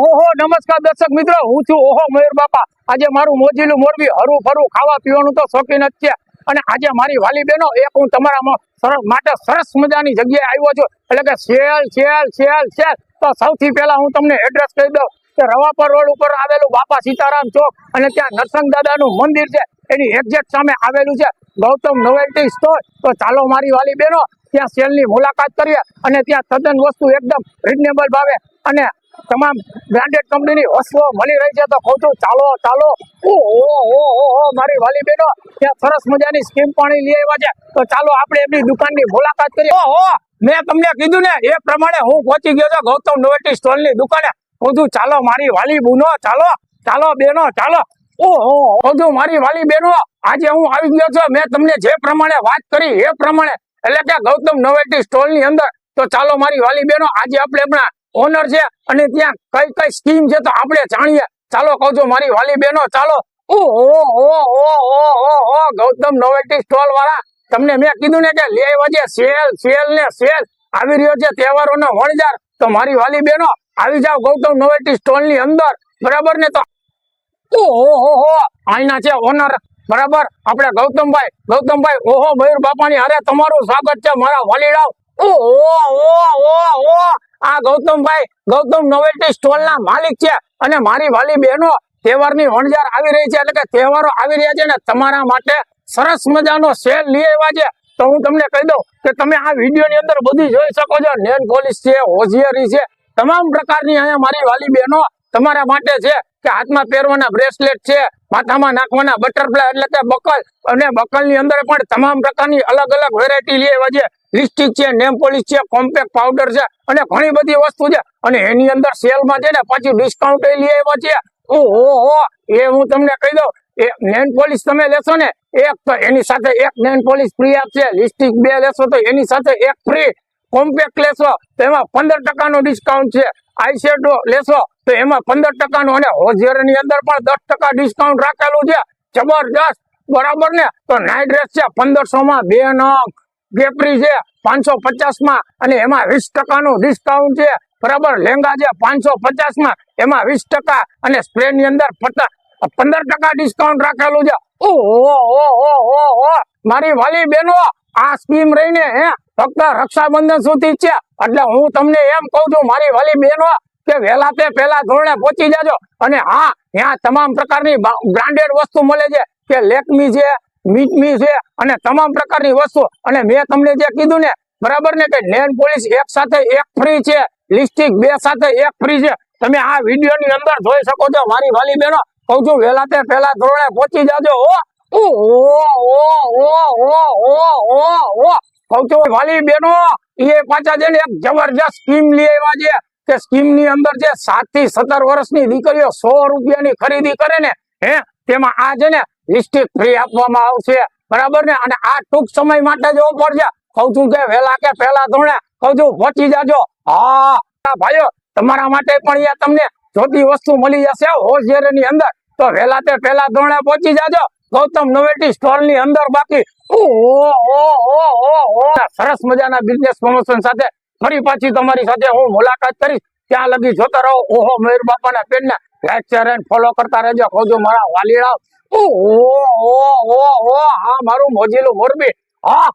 ઓહો નમસ્કાર દર્શક મિત્રો, હું છું ઓહો મયુર બાપા। આજે મારું મોજીલું મોરબી હરું ફરું ખાવા પીવાનું તો શોખીન જ છે અને આજે મારી વાલી બહેનો એક હું તમારા માટે સરસ મજાની જગ્યાએ આવ્યો છું, એટલે કે સેલ સેલ સેલ સેલ। તો સૌથી પહેલા હું તમને એડ્રેસ કહી દઉં કે રવાપર રોડ ઉપર આવેલું બાપા સીતારામ ચોક અને ત્યાં નરસંગ દાદાનું મંદિર છે, એની એક્ઝેક્ટ સામે આવેલું છે ગૌતમ નોવેલ્ટી સ્ટોર। તો ચાલો મારી વાલી બહેનો ત્યાં સેલની મુલાકાત કરીએ અને ત્યાં તદ્દન વસ્તુ એકદમ રીઝનેબલ ભાવે અને તમામ બ્રાન્ડેડ કંપનીની વસ્તુઓ મળી રહી છે। તો કહું છું ચાલો ચાલો। ઓહો મારી વાલી બહેનો ત્યાં સરસ મજાની સ્કીમ પાણી લઈ આવ્યા છે, તો ચાલો આપણે એમની દુકાનની મુલાકાત કરીએ। ઓહો મેં તમને કીધું ને એ પ્રમાણે હું પહોંચી ગયો છું ગૌતમ નોવેલ્ટી સ્ટોરની દુકાને। કહું છું ચાલો મારી વાલી બહેનો, ચાલો ચાલો બહેનો ચાલો। ઓહો કહું છું મારી વાલી બહેનો આજે હું આવી ગયો છું મેં તમને જે પ્રમાણે વાત કરી એ પ્રમાણે, એટલે કે ગૌતમ નોવેલ્ટી સ્ટોરની અંદર। તો ચાલો મારી વાલી બહેનો આજે આપણે આપણા ઓનર છે અને ત્યાં કઈ કઈ સ્કીમ છે તો આપણે જાણીએ। ચાલો કહું છું મારી વાલી બહેનો ચાલો। ઓહો ગૌતમ નોવેલ્ટી સ્ટોર વાળા, તમને મેં કીધું ને કે લે વાજે સેલ સેલ ને સેલ આવી રહ્યો છે તહેવારોનો વણજાર। તો મારી વાલી બહેનો આવી જાવ ગૌતમ નોવેલ્ટી સ્ટોર ની અંદર, બરાબર ને। તો ઓહો આઈના છે ઓનર, બરાબર આપણે ગૌતમભાઈ ઓહો મયુર બાપાની અરે તમારું સ્વાગત છે મારા વાલીડાઓ। ઓહો આ ગૌતમભાઈ ગૌતમ નોવેલ્ટી સ્ટોર ના માલિક છે અને મારી વાલી બહેનો તહેવારની વણજાર આવી રહી છે, એટલે કે તહેવારો આવી રહ્યા છે ને તમારા માટે સરસ મજાનો સેલ લઈ આવ્યા છે। તો હું તમને કહી દઉં કે તમે આ વિડીયોની અંદર બધી જોઈ શકો છો, નેલ પોલિશ છે, હોશિયારી છે, તમામ પ્રકારની અહીંયા મારી વાલી બહેનો તમારા માટે છે કે હાથમાં પહેરવાના બ્રેસલેટ છે, માથામાં નાખવાના બટરફ્લાય એટલે કે બકલ, અને બકલની અંદર પણ તમામ પ્રકારની અલગ અલગ વેરાયટી લઈ આવ્યા છે। લિપસ્ટિક છે, નેમ પોલિશ છે, કોમ્પેક્ટ પાવડર છે અને ઘણી બધી વસ્તુ છે અને એની અંદર સેલમાં છે ને પાછી ડિસ્કાઉન્ટ લઈ આવ્યા છે। ઓહો એ હું તમને કહી દઉં એ નેલ પોલિશ તમે લેશો ને એક તો એની સાથે એક નેલ પોલિશ ફ્રી આપશે, લિપસ્ટિક 2 લેશો તો એની સાથે એક ફ્રી, કોમ્પેક્ટ લેશો તો એમાં 15% ડિસ્કાઉન્ટ છે, આઈ શેડો લેશો તો એમાં 15% અને હોશિયારની અંદર પણ 10% ડિસ્કાઉન્ટ રાખેલું છે, જબરદસ્ત, બરાબર ને। તો નાઇટ ડ્રેસ છે 1500 માં 2 નંગ, કેપરી છે 550 માં અને એમાં 20% ડિસ્કાઉન્ટ છે, બરાબર। લેંગા છે 550 માં એમાં 20% અને સ્પ્રે ની અંદર 15% ડિસ્કાઉન્ટ રાખેલું છે। ઓહો મારી વાલી બહેનો આ સ્કીમ રહીને ફક્ત રક્ષાબંધન સુધી છે, એટલે હું તમને એમ કહું છું મારી વાલી બહેનો કે વહેલા તે પહેલા ધોરણે પહોંચી જાજો। અને હા ત્યાં તમામ પ્રકારની બ્રાન્ડેડ વસ્તુ મળે છે કે લેકમી છે, મીટમી છે અને તમામ પ્રકારની વસ્તુ, અને મેં તમને જે કીધું ને બરાબર ને કે નેલ પોલિશ એક સાથે એક ફ્રી છે, લિપસ્ટિક 2 સાથે એક ફ્રી છે, તમે આ વિડીયો ની અંદર જોઈ શકો છો મારી વાલી બહેનો। કહું છું વહેલા તે પહેલા ધોરણે પહોંચી જાજો। કહું છું વાલી બહેનો એ પાછા છે ને એક જબરજસ્ત સ્કીમ લઈ આવ્યા છે કે સ્કીમ ની અંદર છે 7 થી 17 વર્ષની દીકરીઓ 100 રૂપિયાની ખરીદી કરે ને તેમાં આ છે ને લિપસ્ટિક ફ્રી આપવામાં આવશે, બરાબર ને। અને આ ટૂંક સમય માટે જ ઓફર છે, કહું છું કે વહેલા કે પહેલા ધોરણે કહું છું પહોંચી જાજો। હા ભાઈઓ તમારા માટે પણ અહીંયા તમને જોતી વસ્તુ મળી જશે હોશિયારી ની અંદર, તો વહેલા તે પહેલા ધોરણે પહોંચી જાજો ગૌતમ નોવેલ્ટી સ્ટોર ની અંદર। બાકી સરસ મજાના બિઝનેસ પ્રમોશન સાથે ફરી પાછી તમારી સાથે હું મુલાકાત કરીશ, ત્યાં લગી જોતા રહો ઓહો મયુર બાપાના પેજને લાઈક શેર એન્ડ ફોલો કરતા રહેજો। કહું છું મારા વાલીડાઓ હા મારું મોજીલું મોરબી, હા